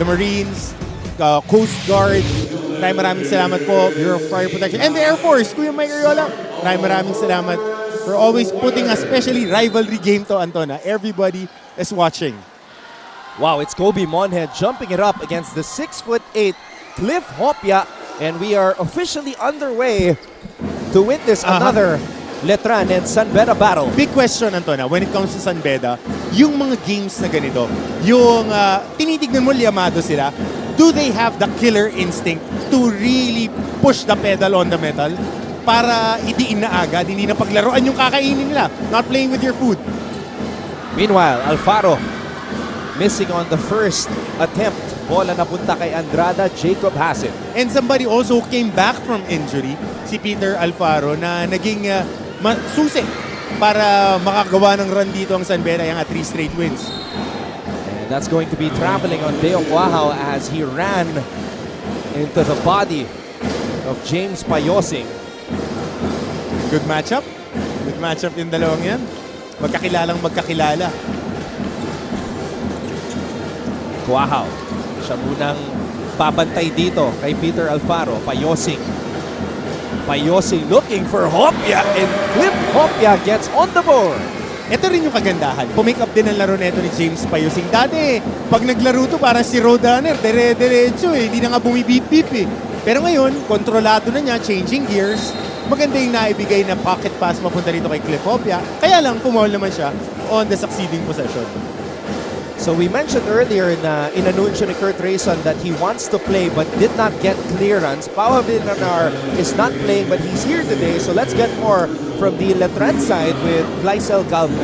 the Marines, Coast Guard. Maraming salamat po, Bureau of Fire Protection, and the Air Force, Kuya Mike Ariola. Maraming salamat for always putting a especially rivalry game to, Antona. Everybody is watching. Wow, it's Kobe Monhead jumping it up against the 6'8" Cliff Hopia, and we are officially underway to witness another Letran and San Beda battle. Big question, Antona, when it comes to San Beda, yung mga games na ganito, yung tinitignan mo liyamado sila, do they have the killer instinct to really push the pedal on the metal para idiin na agad, hindi na paglaruan yung kakainin nila, not playing with your food? Meanwhile, Alfaro missing on the first attempt. Bola napunta kay Andrada, Jacob has it. And somebody also came back from injury, si Peter Alfaro, na naging susi para makagawa ng run dito ang San Beda, yung 3 straight wins. And that's going to be traveling on Deo Quahao as he ran into the body of James Payosing. Good matchup. Good matchup yung dalawang yan. Magkakilalang magkakilala. Quahao. Siya munang babantay dito kay Peter Alfaro. Payosing. Payosing looking for Hopia, and Cliff Hopia gets on the board. Ito rin yung kagandahan. Pumake up din ang laro neto ni James Payosing. Dati, pag naglaro to parang si Roadrunner, dire-diretso eh. Hindi na nga bumibip-bip eh. Pero ngayon, kontrolado na niya, changing gears. Maganda yung naibigay na pocket pass mapunta rito kay Cliff Hopia. Kaya lang, pumawl naman siya on the succeeding possession. So we mentioned earlier na inanunsyo ni Kurt Rayson that he wants to play but did not get clearance. Pao Villanar is not playing but he's here today. So let's get more from the Letran side with Glycel Calvo.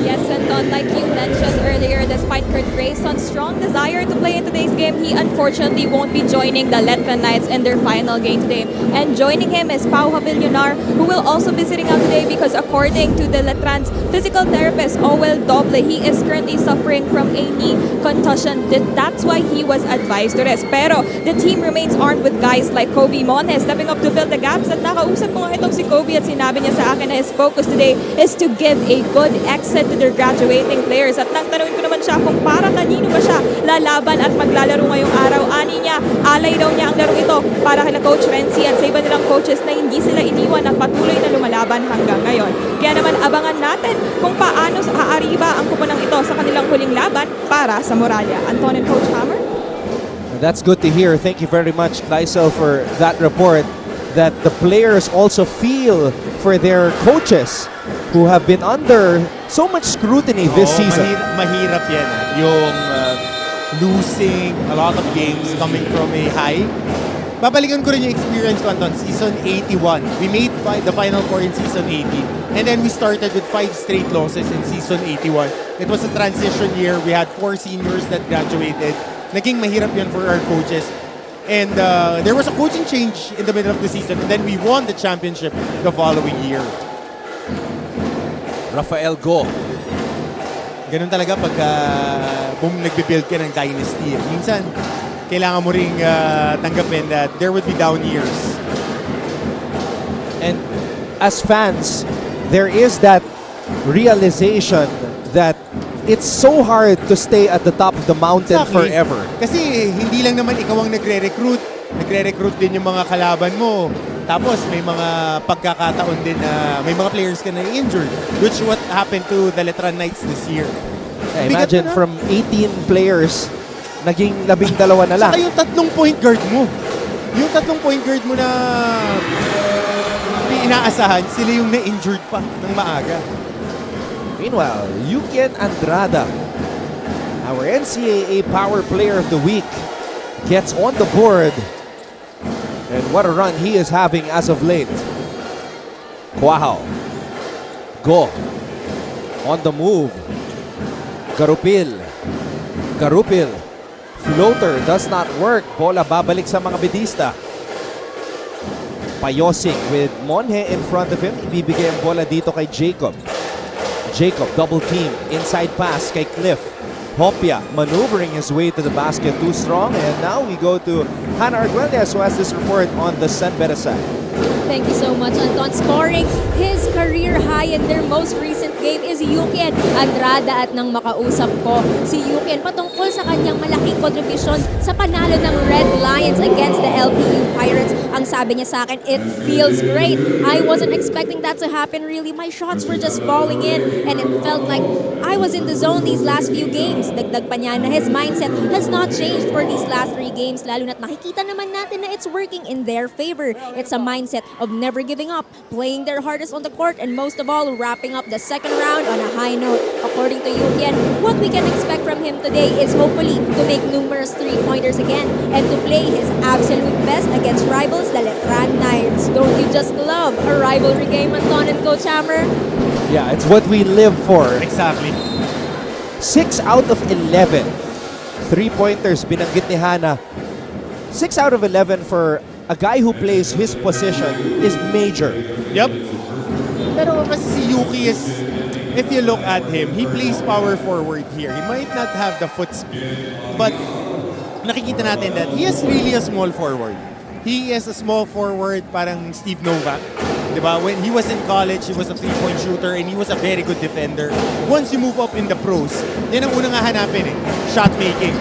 Yes, Anton, like you mentioned earlier, despite Kurt Grayson's strong desire to play in today's game, he unfortunately won't be joining the Letran Knights in their final game today. And joining him is Pau Havillonar, who will also be sitting out today because according to the Letran's physical therapist, Owel Doble, he is currently suffering from a knee contusion. That's why he was advised to rest. Pero the team remains armed with guys like Kobe Monhes stepping up to fill the gaps. At nakausap ko nga itong si Kobe at sinabi niya sa akin na his focus today is to give a good exit to their graduating players. At nang tanungin ko naman siya kung para kanino ba siya lalaban at maglalaro ngayong araw. Ani niya, alay daw niya ang laro ito para kila Coach Renzi at sa iba nilang coaches na hindi sila iniwan at patuloy na lumalaban hanggang ngayon. Kaya naman abangan natin kung paano aariba ang kuponang ito sa kanilang huling laban para sa Moralia. Anton and Coach Hammer? That's good to hear. Thank you very much, Glycel, for that report that the players also feel for their coaches who have been under so much scrutiny this season. Mahirap yan. Yung losing a lot of games coming from a high. Babalikan ko rin yung experience ko, Anton. Season 81. We made the Final Four in Season 80. And then we started with 5 straight losses in Season 81. It was a transition year. We had 4 seniors that graduated. Naging mahirap yan for our coaches. And there was a coaching change in the middle of the season. And then we won the championship the following year. Rafael Go. Ganun talaga pagka nagbe-build ka ng dynasty. Minsan, kailangan mo ring tanggapin that there would be down years. And as fans, there is that realization that it's so hard to stay at the top of the mountain forever. Kasi hindi lang naman ikaw ang nagre-recruit. Nagre-recruit din yung mga kalaban mo. Tapos may mga pagkakataon din na may mga players ka na injured, which what happened to the Letran Knights this year. Yeah, imagine from 18 players, naging 12 na lang. Saka yung 3 point guard mo. Yung 3 point guard mo na inaasahan, sila yung na-injured pa ng maaga. Meanwhile, Yukian Andrada, our NCAA Power Player of the Week, gets on the board. And what a run he is having as of late. Quahao. Go. On the move. Garupil. Garupil. Floater does not work. Bola babalik sa mga bedista. Payosing with Monhe in front of him. Ibibigay ang bola dito kay Jacob. Jacob double team. Inside pass kay Cliff. Hopia maneuvering his way to the basket, too strong. And now we go to Hannah Arguelles, who has this report on the San Beda side. Thank you so much, Anton. Scoring his career high in their most recent game is Yukian Andrada. At nang makausap ko si Yukian patungkol sa kanyang malaking kontribusyon sa panalo ng Red Lions against the LPU Pirates, ang sabi niya sa akin, it feels great. I wasn't expecting that to happen really. My shots were just falling in and it felt like I was in the zone these last few games. Dagdag pa niya na his mindset has not changed for these last 3 games, lalo na't nakikita naman natin na it's working in their favor. It's a mindset of never giving up, playing their hardest on the court, and most of all, wrapping up the second round on a high note. According to Yukian, what we can expect from him today is hopefully to make numerous 3-pointers again and to play his absolute best against rivals, the Letran Knights. Don't you just love a rivalry game, Anton and Coach Hammer? Yeah, it's what we live for. Exactly. 6 out of 11 3-pointers binanggit ni Hana. 6 out of 11 for a guy who plays his position is major. Yep. Pero kasi si Yuki is, if you look at him, he plays power forward here. He might not have the foot speed, but nakikita natin that he is really a small forward. He is a small forward, parang Steve Novak. Diba? When he was in college, he was a 3-point shooter and he was a very good defender. Once you move up in the pros, yan ang unang hahanapin eh, shot making.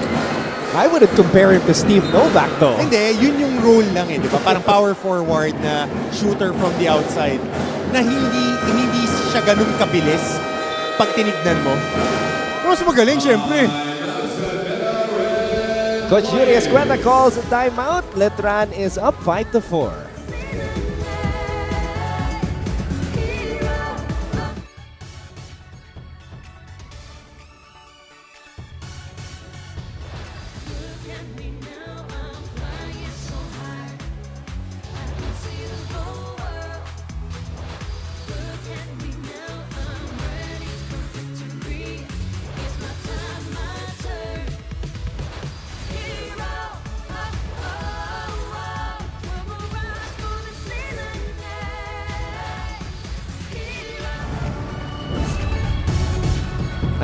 I wouldn't compare him to Steve Novak though. Hindi, yun yung role lang eh, di ba? Parang power forward na shooter from the outside na hindi siya ganun kabilis pag tinignan mo. Pero mas magaling, syempre. Coach Yuri Escuenta calls a timeout. Letran is up 5-4.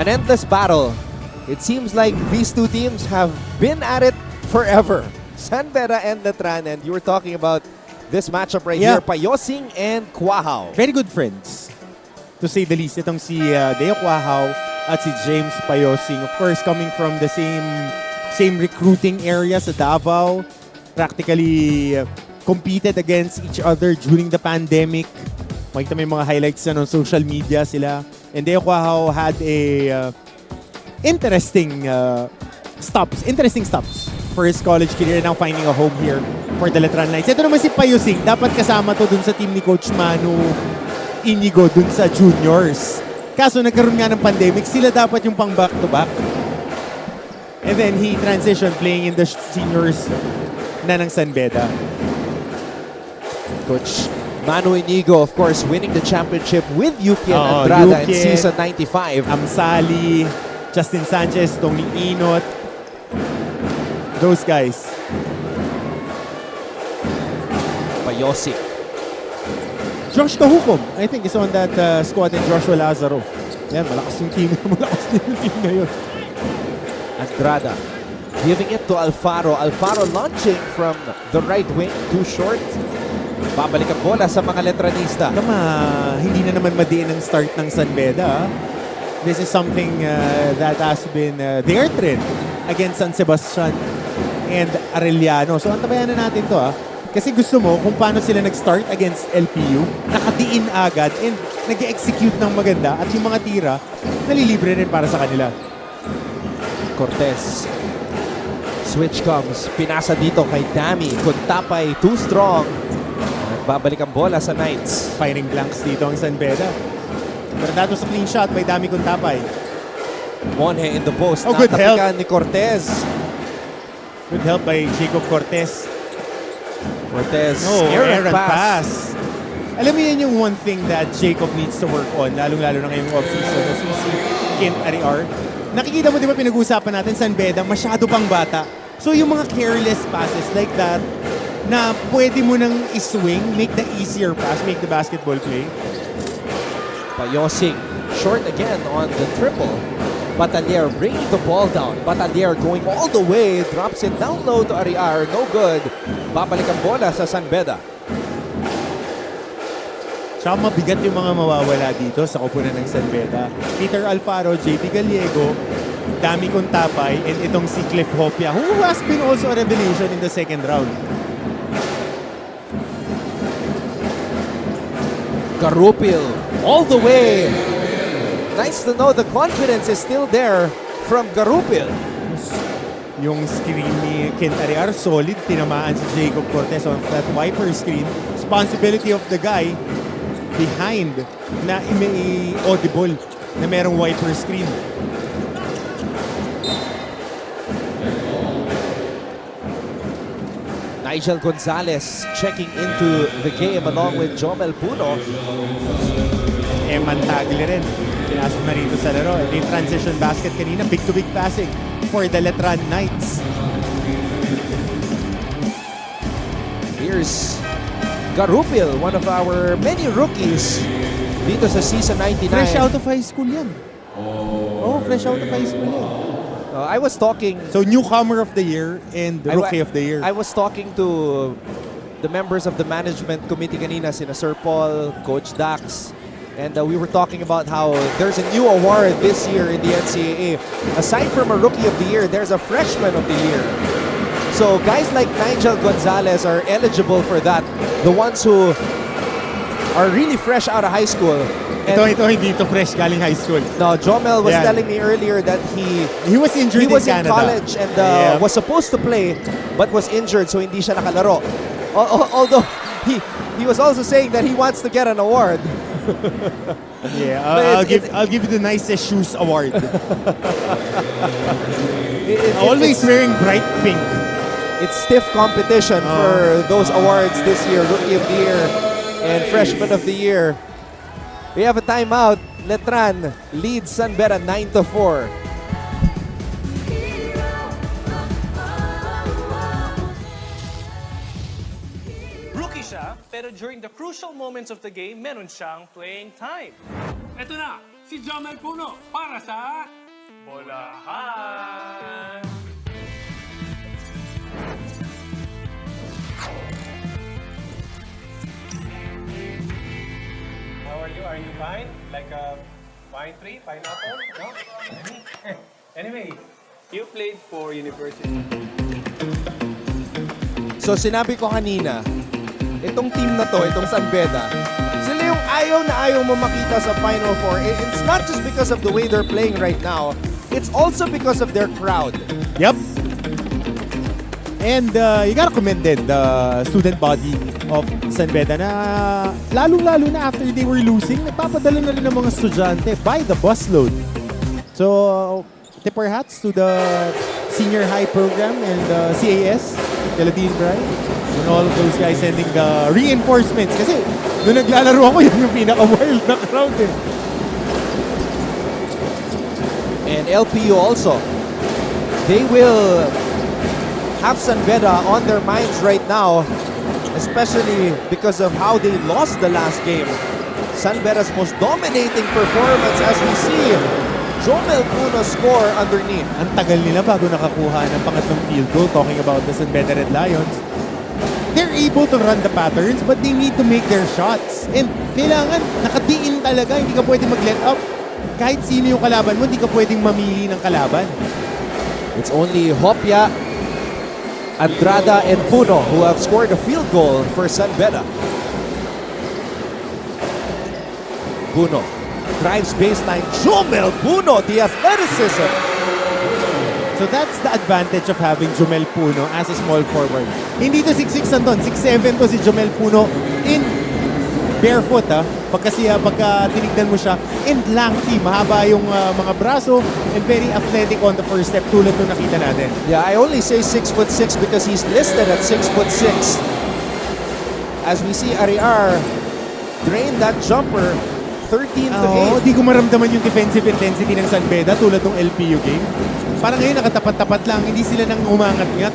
An endless battle. It seems like these two teams have been at it forever. San Beda and Letran, and you were talking about this matchup right here, Payosing and Quahao. Very good friends, to say the least. Itong si Deo Quahao at si James Payosing. Of course, coming from the same recruiting area sa Davao. Practically competed against each other during the pandemic. Makita mo yung mga highlights on social media sila. And Deo Quahao had a interesting stops for his college career, now finding a home here for the Letran Knights. Ito naman si Payosing, dapat kasama to dun sa team ni Coach Manu Inigo dun sa juniors. Kaso nagkaroon nga ng pandemic, sila dapat yung pang back-to-back. And then he transitioned playing in the seniors na ng San Beda. Coach Manu Inigo, of course, winning the championship with Yuki and Andrada in season 95. Amsali, Justin Sanchez, Tony Inot, those guys. Payosing. Josh Kahukom, I think, is on that squad, and Joshua Lazaro. Yan, malakas yung team. Malakas din yung team ngayon. Andrada giving it to Alfaro. Alfaro launching from the right wing, too short. Babalik ang bola sa mga Letranista. Tama, hindi na naman madiin ang start ng San Beda. This is something that has been their trend against San Sebastian and Arellano. So antabayan na natin to Kasi gusto mo kung paano sila nag-start against LPU, nakadiin agad and nag-execute ng maganda at yung mga tira, nalilibre rin para sa kanila. Cortez. Switch comes. Pinasa dito kay Dami. Kuntapay, too strong. Babalik ang bola sa Knights. Firing blanks dito ang San Beda. Pero dato sa clean shot by Dami Kuntapay. Monhe in the post. Oh, good help. Ni Cortez. Good help by Jacob Cortez. Cortez. Errant pass. Alam mo yan yung one thing that Jacob needs to work on, lalong-lalo na ngayong off-season. As we see Kent Ariar. Nakikita mo, di ba, pinag-uusapan natin, San Beda, masyado pang bata. So yung mga careless passes like that, na pwede mo nang iswing, make the easier pass, make the basketball play. Payosing. Short again on the triple. Batalier bringing the ball down. Batalier going all the way. Drops it down low to Ariar. No good. Babalik ang bola sa San Beda. Tsaka mabigat yung mga mawawala dito sa koponan ng San Beda. Peter Alfaro, JP Gallego, Dami Contapay, and itong si Cliff Hopia, who has been also a revelation in the second round. Garupil all the way. Nice to know the confidence is still there from Garupil. Yung screen ni Ken Ariar, solid. Tinamaan si Jacob Cortez on that wiper screen. Responsibility of the guy behind na may audible na merong wiper screen. Nigel Gonzalez checking into the game along with Jomel Puno. Eman Tagle rin. Pinasok na rito sa laro. Yung transition basket kanina, big-to-big passing for the Letran Knights. Here's Garupil, one of our many rookies dito sa season 99. Fresh out of high school yan. Oh, fresh out of high school yan. I was talking... So, newcomer of the year and rookie of the year. I was talking to the members of the management committee kanina, sina Sir Paul, Coach Dax, and we were talking about how there's a new award this year in the NCAA. Aside from a rookie of the year, there's a freshman of the year. So guys like Nigel Gonzalez are eligible for that. The ones who are really fresh out of high school. And Ito, hindi ito fresh galing high school. no, Jomel was Yeah. telling me earlier that He was injured he was in Canada. college and Yeah. was supposed to play but was injured, so hindi siya nakalaro. Although he was also saying that he wants to get an award. Yeah, But I'll give you the nicest shoes award. It- Always wearing bright pink. it's stiff competition for those awards this year, Rookie of the Year and Freshman of the Year. We have a timeout. Letran leads San Beda 9-4. Rookie siya, pero during the crucial moments of the game, meron siyang playing time. Ito na, si Jomel Puno para sa Bolahan! How are you? Are you fine? Like a wine tree, pineapple? No? Anyway, you played for university. So sinabi ko kanina, itong team na to, itong San Beda, sila yung ayaw na ayaw mo makita sa Final Four. It's not just because of the way they're playing right now, it's also because of their crowd. Yep. And you gotta commend din the student body of San Beda na lalo-lalo na after they were losing, nagpapadala na rin ng mga estudyante by the busload. So, tip our hats to the senior high program and the CAS, Galadine Bride, and all of those guys sending the reinforcements. Kasi doon naglalaro ako, yun yung pinaka-wild na crowd eh. And LPU also. They will have San Beda on their minds right now, especially because of how they lost the last game. San Beda's most dominating performance as we see Jomel Puno score underneath. Ang tagal nila bago nakakuha ng pangatlong field goal, talking about the San Beda Red Lions. They're able to run the patterns, but they need to make their shots. And kailangan, nakadiin talaga, hindi ka pwede mag-let up. Kahit sino yung kalaban mo, hindi ka pwedeng mamili ng kalaban. It's only Hopia, Andrada, and Puno who have scored a field goal for San Beda. Puno drives baseline. Jomel Puno, the athleticism. So that's the advantage of having Jomel Puno as a small forward. Hindi to 6'6 Anton, 6'7 to si Jomel Puno in barefoot pagka tinignan mo siya, and lanky, mahaba yung mga braso and very athletic on the first step tulad nung nakita natin. Yeah, I only say 6'6" because he's listed at 6'6". As we see Ariar drain that jumper 13-8. Di ko maramdaman yung defensive intensity ng San Beda tulad ng LPU game. Parang ngayon nakatapat-tapat lang, hindi sila nang umangat-ngat.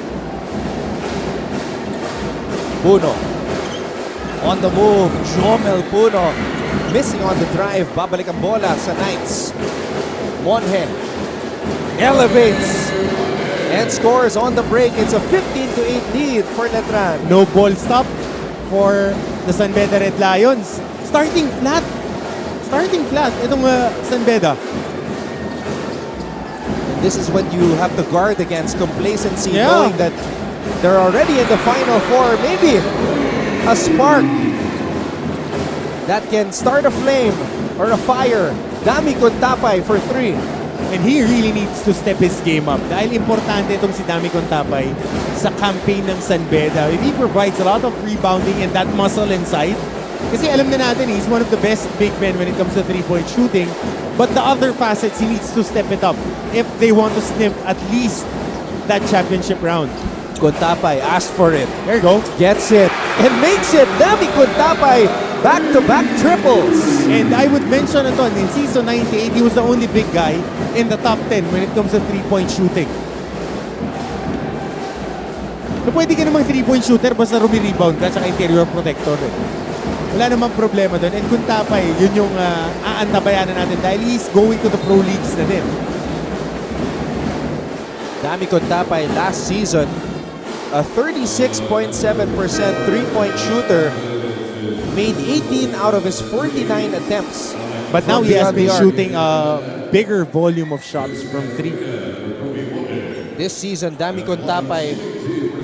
Puno on the move. Jomel Puno missing on the drive. Babalik ang bola sa Knights. Monje elevates and scores on the break. It's a 15-8 lead for Letran. No ball stop for the San Beda Red Lions. starting flat. Starting flat. Itong San Beda. And this is when you have to guard against complacency, Yeah. knowing that they're already in the Final Four. Maybe a spark that can start a flame or a fire. Dami Contapay for 3. And he really needs to step his game up. Dahil importante itong si Dami Contapay sa campaign ng San Beda. If he provides a lot of rebounding and that muscle inside, kasi alam na natin, he's one of the best big men when it comes to three-point shooting. But the other facets, he needs to step it up if they want to sniff at least that championship round. Contapay asks for it. There you go. Gets it and makes it. Dami Contapay, back-to-back triples. And I would mention ito, in season 98, he was the only big guy in the top 10 when it comes to three-point shooting. So, pwede ka namang three-point shooter basta rumi-rebound ka tsaka interior protector. Wala namang problema doon. And Contapay, yun yung aantabayanan natin dahil he's going to the pro leagues na din. Dami Contapay last season, a 36.7% three-point shooter, made 18 out of his 49 attempts. But now from he has beyond been the arc. shooting a bigger volume of shots from three. This season, Dami Contapay,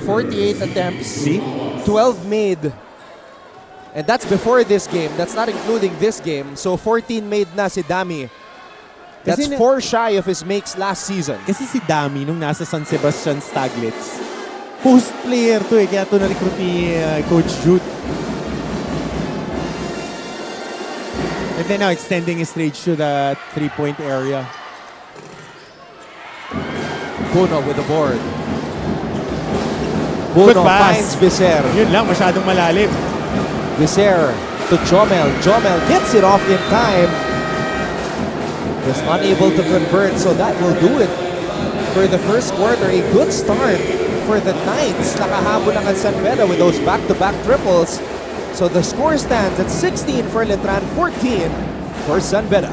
48 attempts, See? 12 made. And that's before this game. That's not including this game. So 14 made na si Dami. That's Kasi 4 shy of his makes last season. Kasi si Dami, nung nasa San Sebastian Staglets, post player to eh, kaya to na-recruit ni Coach Jude. And then now extending his range to the three-point area. Puno with the board. Good Puno pass. finds Viser. Yun lang, masyadong malalim. Viser to Jomel. Jomel gets it off in time. Just unable to convert, so that will do it for the first quarter. A good start for the Knights. Nakahabol ang San Beda with those back-to-back triples. So the score stands at 16 for Letran, 14 for San Beda.